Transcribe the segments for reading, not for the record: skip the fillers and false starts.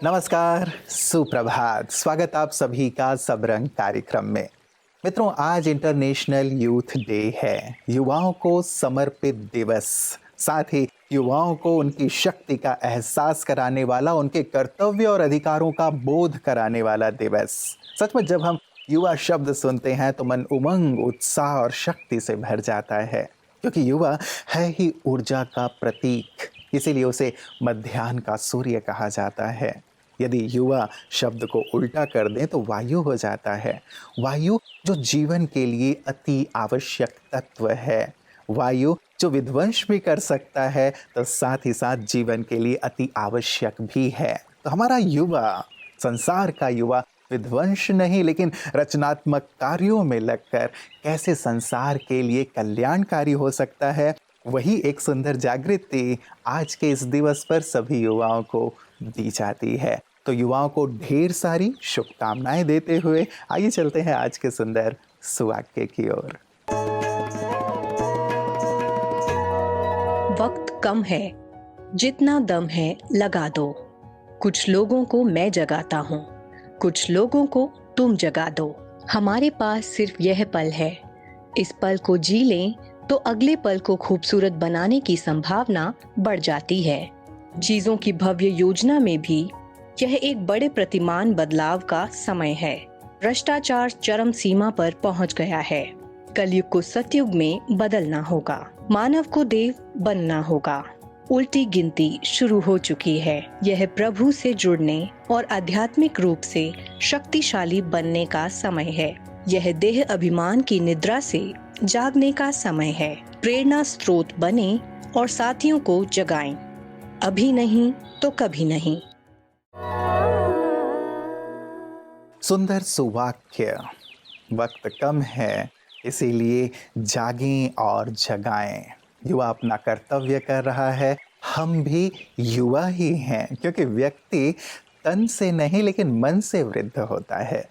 नमस्कार, सुप्रभात। स्वागत आप सभी का सबरंग कार्यक्रम में। मित्रों, आज इंटरनेशनल यूथ डे है, युवाओं को समर्पित दिवस, साथ ही युवाओं को उनकी शक्ति का एहसास कराने वाला, उनके कर्तव्य और अधिकारों का बोध कराने वाला दिवस। सच में जब हम युवा शब्द सुनते हैं तो मन उमंग, उत्साह और शक्ति से भर जाता है, क्योंकि युवा है ही ऊर्जा का प्रतीक। इसीलिए उसे मध्याह्न का सूर्य कहा जाता है। यदि युवा शब्द को उल्टा कर दें तो वायु हो जाता है। वायु जो जीवन के लिए अति आवश्यक तत्व है, वायु जो विध्वंस भी कर सकता है तो साथ ही साथ जीवन के लिए अति आवश्यक भी है। तो हमारा युवा, संसार का युवा विध्वंस नहीं लेकिन रचनात्मक कार्यों में लगकर कैसे संसार के लिए कल्याणकारी हो सकता है, वही एक सुंदर जागृति आज के इस दिवस पर सभी युवाओं को दी जाती है। तो युवाओं को ढेर सारी शुभकामनाएं देते हुए आइए चलते हैं आज के सुंदर सुवाक्य की ओर। वक्त कम है, जितना दम है लगा दो। कुछ लोगों को मैं जगाता हूँ, कुछ लोगों को तुम जगा दो। हमारे पास सिर्फ यह पल है, इस पल को जी लें तो अगले पल को खूबसूरत बनाने की संभावना बढ़ जाती है। चीजों की भव्य योजना में भी यह एक बड़े प्रतिमान बदलाव का समय है। भ्रष्टाचार चरम सीमा पर पहुंच गया है। कलयुग को सतयुग में बदलना होगा, मानव को देव बनना होगा। उल्टी गिनती शुरू हो चुकी है। यह प्रभु से जुड़ने और आध्यात्मिक रूप से शक्तिशाली बनने का समय है। यह देह अभिमान की निद्रा से जागने का समय है। प्रेरणा स्रोत बने और साथियों को जगाएं। अभी नहीं तो कभी नहीं। सुंदर सुवाक्य। वक्त कम है, इसीलिए जागें और जगाएं। युवा अपना कर्तव्य कर रहा है, हम भी युवा ही हैं, क्योंकि व्यक्ति तन से नहीं लेकिन मन से वृद्ध होता है।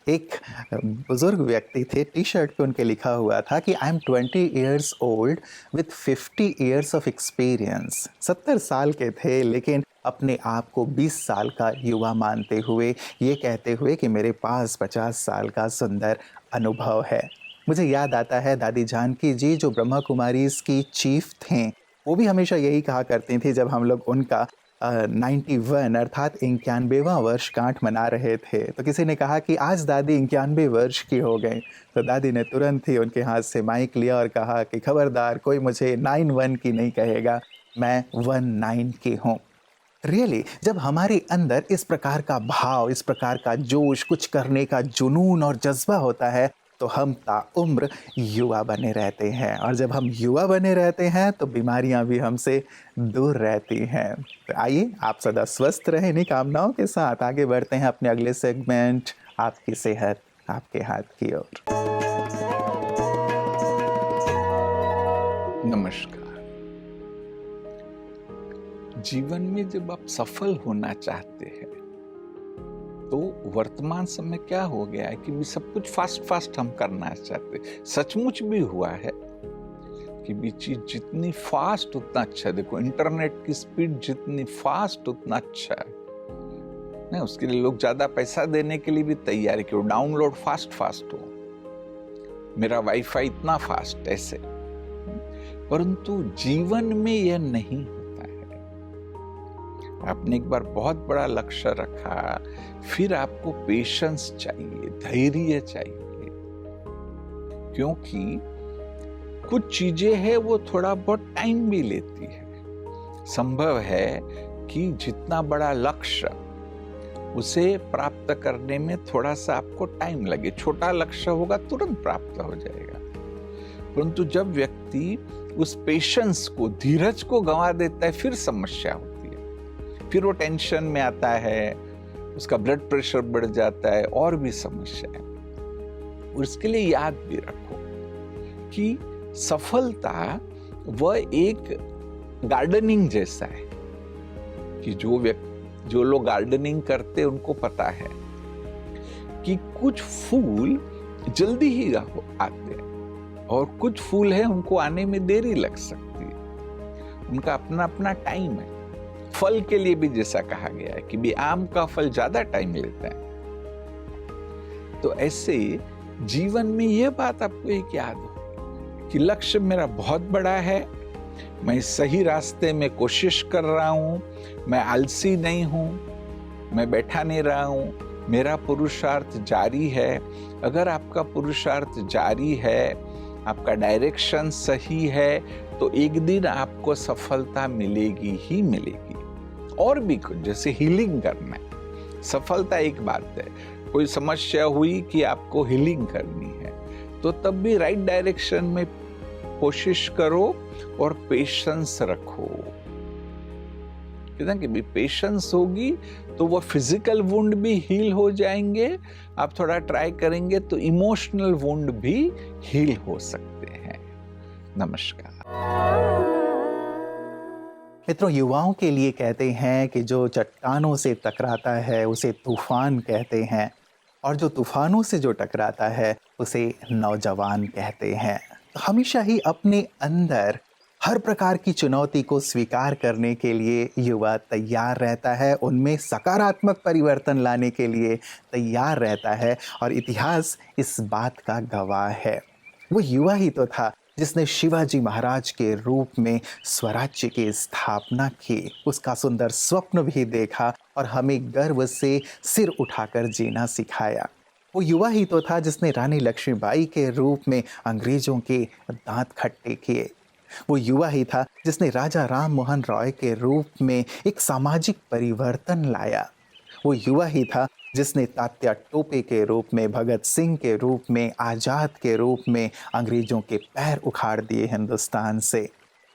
एक बुजुर्ग व्यक्ति थे, टी शर्ट पे उनके लिखा हुआ था कि I am 20 years old with 50 years of experience. 70 साल के थे लेकिन अपने आप को 20 साल का युवा मानते हुए, ये कहते हुए कि मेरे पास 50 साल का सुंदर अनुभव है। मुझे याद आता है दादी जानकी जी जो ब्रह्मा कुमारीज की चीफ थे, वो भी हमेशा यही कहा करती थी जब हम लोग उनका 91 अर्थात 91वां वर्षगांठ मना रहे थे, तो किसी ने कहा कि आज दादी 91 वर्ष की हो गई। तो दादी ने तुरंत ही उनके हाथ से माइक लिया और कहा कि खबरदार कोई मुझे 91 की नहीं कहेगा, मैं 19 की हूँ। रियली जब हमारे अंदर इस प्रकार का भाव, इस प्रकार का जोश, कुछ करने का जुनून और जज्बा होता है तो हम ताउम्र युवा बने रहते हैं, और जब हम युवा बने रहते हैं तो बीमारियां भी हमसे दूर रहती हैं। तो आइए आप सदा स्वस्थ रहें, इन्हीं कामनाओं के साथ आगे बढ़ते हैं अपने अगले सेगमेंट आपकी सेहत आपके हाथ की ओर। नमस्कार। जीवन में जब आप सफल होना चाहते हैं तो वर्तमान समय क्या हो गया है कि सब कुछ फास्ट हम करना चाहते हैं। सचमुच भी हुआ है कि भी चीज जितनी फास्ट उतना अच्छा। देखो, इंटरनेट की स्पीड जितनी फास्ट उतना अच्छा है नहीं, उसके लिए लोग ज्यादा पैसा देने के लिए भी तैयार है कि वो डाउनलोड फास्ट हो, मेरा वाईफाई इतना फास्ट ऐसे। परंतु जीवन में यह नहीं होता है। आपने एक बार बहुत बड़ा लक्ष्य रखा, फिर आपको पेशेंस चाहिए, धैर्य चाहिए, क्योंकि कुछ चीजें हैं वो थोड़ा बहुत टाइम भी लेती है। संभव है कि जितना बड़ा लक्ष्य उसे प्राप्त करने में थोड़ा सा आपको टाइम लगे। छोटा लक्ष्य होगा तुरंत प्राप्त हो जाएगा, परंतु जब व्यक्ति उस पेशेंस को, धीरज को गंवा देता है, फिर समस्या होती है। फिर वो टेंशन में आता है, उसका ब्लड प्रेशर बढ़ जाता है और भी समस्या है। और इसके लिए याद भी रखो कि सफलता वह एक गार्डनिंग जैसा है कि जो लोग गार्डनिंग करते हैं उनको पता है कि कुछ फूल जल्दी ही आते हैं और कुछ फूल है उनको आने में देरी लग सकती है। उनका अपना अपना टाइम है। फल के लिए भी जैसा कहा गया है कि भी आम का फल ज्यादा टाइम लेता है, तो ऐसे जीवन में यह बात आपको एक याद हो कि लक्ष्य मेरा बहुत बड़ा है, मैं सही रास्ते में कोशिश कर रहा हूं, मैं आलसी नहीं हूं, मैं बैठा नहीं रहा हूं, मेरा पुरुषार्थ जारी है। अगर आपका पुरुषार्थ जारी है, आपका डायरेक्शन सही है, तो एक दिन आपको सफलता मिलेगी ही मिलेगी। और भी कुछ, जैसे हीलिंग करना है, सफलता एक बात है, कोई समस्या हुई कि आपको हीलिंग करनी है, तो तब भी राइट डायरेक्शन में कोशिश करो और पेशेंस रखो। कहते हैं कि पेशेंस होगी तो वो फिजिकल वुंड भी हील हो जाएंगे, आप थोड़ा ट्राई करेंगे तो इमोशनल वुंड भी हील हो सकते हैं। नमस्कार। मित्रों, युवाओं के लिए कहते हैं कि जो चट्टानों से टकराता है उसे तूफान कहते हैं, और जो तूफानों से जो टकराता है उसे नौजवान कहते हैं। हमेशा ही अपने अंदर हर प्रकार की चुनौती को स्वीकार करने के लिए युवा तैयार रहता है, उनमें सकारात्मक परिवर्तन लाने के लिए तैयार रहता है, और इतिहास इस बात का गवाह है। वो युवा ही तो था जिसने शिवाजी महाराज के रूप में स्वराज्य की स्थापना की, उसका सुंदर स्वप्न भी देखा और हमें गर्व से सिर उठाकर जीना सिखाया। वो युवा ही तो था जिसने रानी लक्ष्मीबाई के रूप में अंग्रेजों के दांत खट्टे किए। वो युवा ही था जिसने राजा राम मोहन रॉय के रूप में एक सामाजिक परिवर्तन लाया। वो युवा ही था जिसने तात्या टोपे के रूप में, भगत सिंह के रूप में, आज़ाद के रूप में अंग्रेजों के पैर उखाड़ दिए हिंदुस्तान से।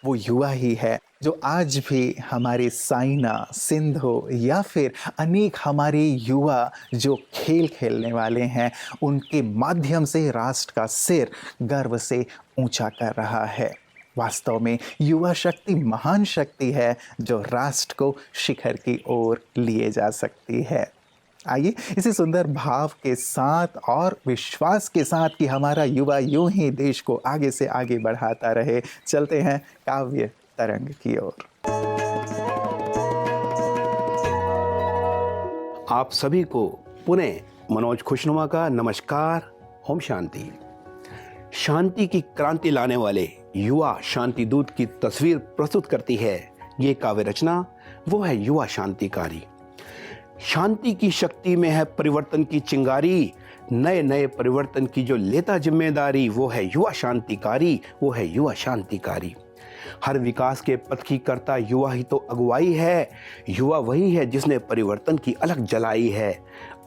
वो युवा ही है जो आज भी हमारे साइना, सिंधु या फिर अनेक हमारे युवा जो खेल खेलने वाले हैं, उनके माध्यम से राष्ट्र का सिर गर्व से ऊंचा कर रहा है। वास्तव में युवा शक्ति महान शक्ति है जो राष्ट्र को शिखर की ओर लिए जा सकती है। आइए इसी सुंदर भाव के साथ और विश्वास के साथ कि हमारा युवा यूं ही देश को आगे से आगे बढ़ाता रहे, चलते हैं काव्य तरंग की ओर। आप सभी को पुनः मनोज खुशनुमा का नमस्कार। ओम शांति। शांति की क्रांति लाने वाले युवा शांति दूत की तस्वीर प्रस्तुत करती है ये काव्य रचना। वो है युवा शांतिकारी। शांति की शक्ति में है परिवर्तन की चिंगारी, नए नए परिवर्तन की जो लेता जिम्मेदारी, वो है युवा शांतिकारी, वो है युवा शांतिकारी। हर विकास के पथ की करता युवा ही तो अगुवाई है। युवा वही है जिसने परिवर्तन की अलग जलाई है,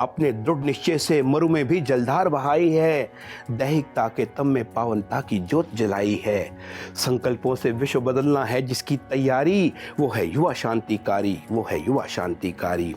अपने दृढ़ निश्चय से मरु में भी जलधार बहाई है, दैहिकता के तम में पावनता की ज्योत जलाई है। संकल्पों से विश्व बदलना है जिसकी तैयारी, वो है युवा शांतिकारी, वो है युवा शांतिकारी।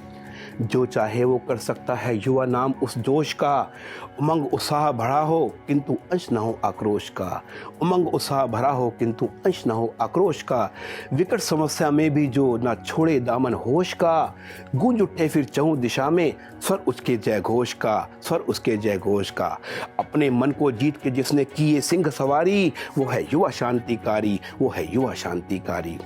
जो चाहे वो कर सकता है युवा नाम उस जोश का, उमंग उत्साह भरा हो किंतु अंश न हो आक्रोश का, उमंग उत्साह भरा हो किंतु अंश न हो आक्रोश का। विकट समस्या में भी जो ना छोड़े दामन होश का, गूंज उठे फिर चहुं दिशा में स्वर उसके जय घोष का, स्वर उसके जय घोष का। अपने मन को जीत के जिसने की ये सिंह सवारी, वो है युवा शांतिकारी, वो है युवा शांतिकारी।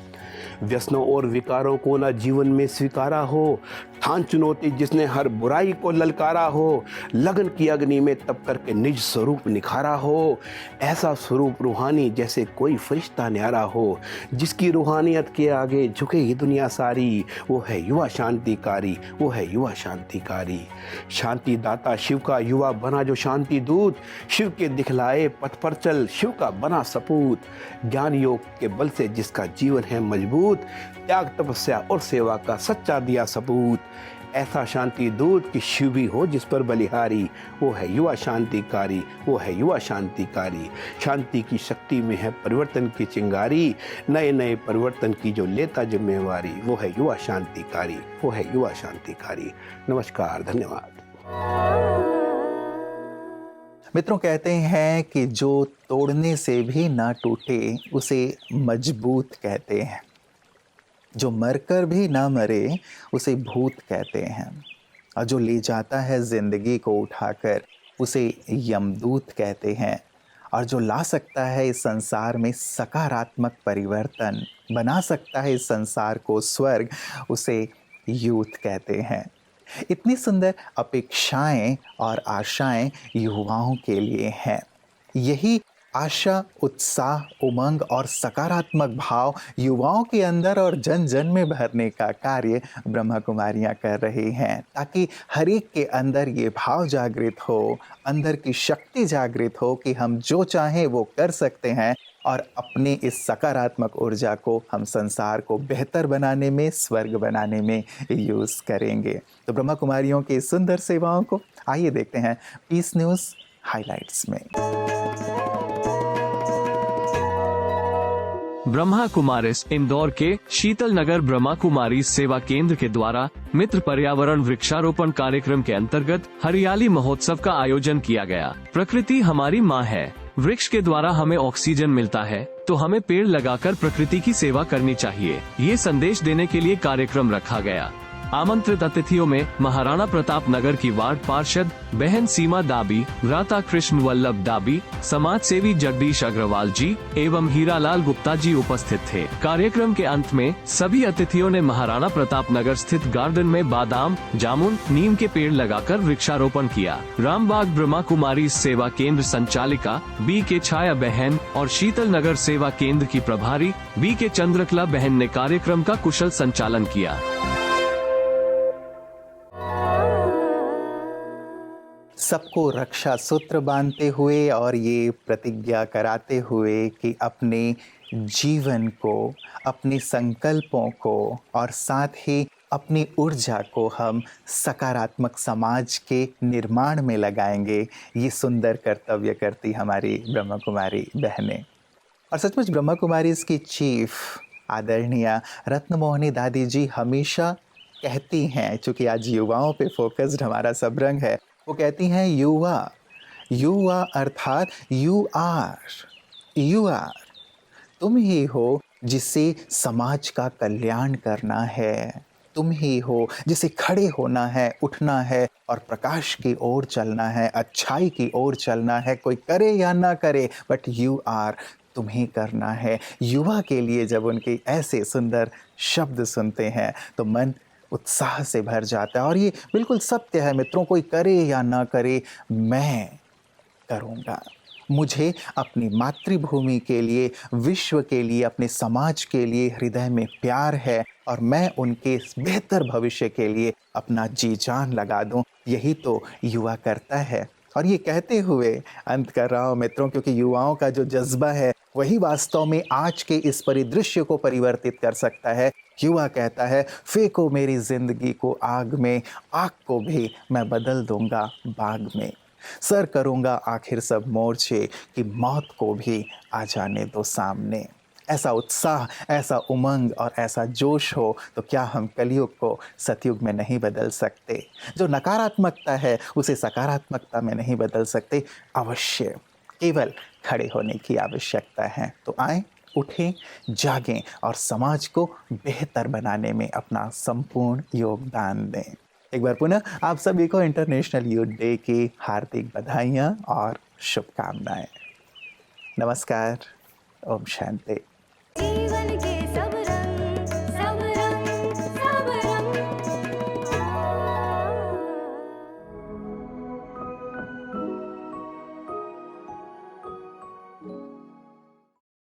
व्यसनों और विकारों को ना जीवन में स्वीकारा हो, ठान चुनौती जिसने हर बुराई को ललकारा हो, लगन की अग्नि में तप करके निज स्वरूप निखारा हो। ऐसा स्वरूप रूहानी जैसे कोई फरिश्ता न्यारा हो, जिसकी रूहानियत के आगे झुके ये दुनिया सारी, वो है युवा शांतिकारी, वो है युवा शांतिकारी। शांति दाता शिव का युवा बना जो शांति दूत, शिव के दिखलाए पथ पर चल शिव का बना सपूत। ज्ञान योग के बल से जिसका जीवन है मजबूत, त्याग तपस्या और सेवा का सच्चा दिया सबूत। ऐसा शांति दूत कि शिव भी हो जिस पर बलिहारी, वो है युवा शांतिकारी, वो है युवा शांतिकारी। शांति की शक्ति में है परिवर्तन की चिंगारी, नए नए परिवर्तन की जो लेता जिम्मेवारी, वो है युवा शांतिकारी, वो है युवा शांतिकारी। नमस्कार, धन्यवाद। मित्रों, कहते हैं कि जो तोड़ने से भी ना टूटे उसे मजबूत कहते हैं, जो मरकर भी ना मरे उसे भूत कहते हैं, और जो ले जाता है जिंदगी को उठाकर उसे यमदूत कहते हैं। और जो ला सकता है इस संसार में सकारात्मक परिवर्तन, बना सकता है इस संसार को स्वर्ग, उसे यूथ कहते हैं। इतनी सुंदर अपेक्षाएं और आशाएं युवाओं के लिए हैं। यही आशा, उत्साह, उमंग और सकारात्मक भाव युवाओं के अंदर और जन जन में भरने का कार्य ब्रह्मा कुमारियाँ कर रही हैं, ताकि हर एक के अंदर ये भाव जागृत हो, अंदर की शक्ति जागृत हो कि हम जो चाहें वो कर सकते हैं और अपनी इस सकारात्मक ऊर्जा को हम संसार को बेहतर बनाने में, स्वर्ग बनाने में यूज़ करेंगे। तो ब्रह्मा कुमारियों की सुंदर सेवाओं को आइए देखते हैं पीस न्यूज़ हाइलाइट्स में। ब्रह्मा कुमारिस इंदौर के शीतल नगर ब्रह्मा कुमारी सेवा केंद्र के द्वारा मित्र पर्यावरण वृक्षारोपण कार्यक्रम के अंतर्गत हरियाली महोत्सव का आयोजन किया गया। प्रकृति हमारी माँ है। वृक्ष के द्वारा हमें ऑक्सीजन मिलता है, तो हमें पेड़ लगाकर प्रकृति की सेवा करनी चाहिए। ये संदेश देने के लिए कार्यक्रम रखा गया। आमंत्रित अतिथियों में महाराणा प्रताप नगर की वार्ड पार्षद बहन सीमा दाबी, भ्राता कृष्ण वल्लभ दाबी, समाज सेवी जगदीश अग्रवाल जी एवं हीरालाल गुप्ता जी उपस्थित थे। कार्यक्रम के अंत में सभी अतिथियों ने महाराणा प्रताप नगर स्थित गार्डन में बादाम, जामुन, नीम के पेड़ लगाकर वृक्षारोपण किया। रामबाग ब्रह्मा कुमारी सेवा केंद्र संचालिका बी के छाया बहन और शीतल नगर सेवा केंद्र की प्रभारी बी के चंद्रकला बहन ने कार्यक्रम का कुशल संचालन किया। सबको रक्षा सूत्र बांधते हुए और ये प्रतिज्ञा कराते हुए कि अपने जीवन को, अपने संकल्पों को और साथ ही अपनी ऊर्जा को हम सकारात्मक समाज के निर्माण में लगाएंगे, ये सुंदर कर्तव्य करती हमारी ब्रह्मा कुमारी बहनें। और सचमुच ब्रह्मा कुमारी इसकी चीफ आदरणीय रत्नमोहिनी दादी जी हमेशा कहती हैं, चूँकि आज युवाओं पे फोकस्ड हमारा सब रंग है, वो कहती हैं युवा, युवा अर्थात यू आर, तुम ही हो जिसे समाज का कल्याण करना है, तुम ही हो जिसे खड़े होना है, उठना है और प्रकाश की ओर चलना है, अच्छाई की ओर चलना है। कोई करे या ना करे बट यू आर, तुम्हें करना है। युवा के लिए जब उनके ऐसे सुंदर शब्द सुनते हैं तो मन उत्साह से भर जाता है। और ये बिल्कुल सत्य है मित्रों, कोई करे या ना करे, मैं करूँगा। मुझे अपनी मातृभूमि के लिए, विश्व के लिए, अपने समाज के लिए हृदय में प्यार है और मैं उनके बेहतर भविष्य के लिए अपना जी जान लगा दूं। यही तो युवा करता है। और ये कहते हुए अंत कर रहा हूँ मित्रों, क्योंकि युवाओं का जो जज्बा है वही वास्तव में आज के इस परिदृश्य को परिवर्तित कर सकता है। युवा कहता है, फेंको मेरी जिंदगी को आग में, आग को भी मैं बदल दूंगा बाग में। सर करूंगा आखिर सब मोर्चे कि मौत को भी आ जाने दो सामने। ऐसा उत्साह, ऐसा उमंग और ऐसा जोश हो तो क्या हम कलयुग को सतयुग में नहीं बदल सकते? जो नकारात्मकता है उसे सकारात्मकता में नहीं बदल सकते। अवश्य केवल खड़े होने की आवश्यकता है। तो आएं, उठें, जागें और समाज को बेहतर बनाने में अपना संपूर्ण योगदान दें। एक बार पुनः आप सभी को इंटरनेशनल यूथ डे की हार्दिक बधाइयाँ और शुभकामनाएं। नमस्कार। ओम शांति।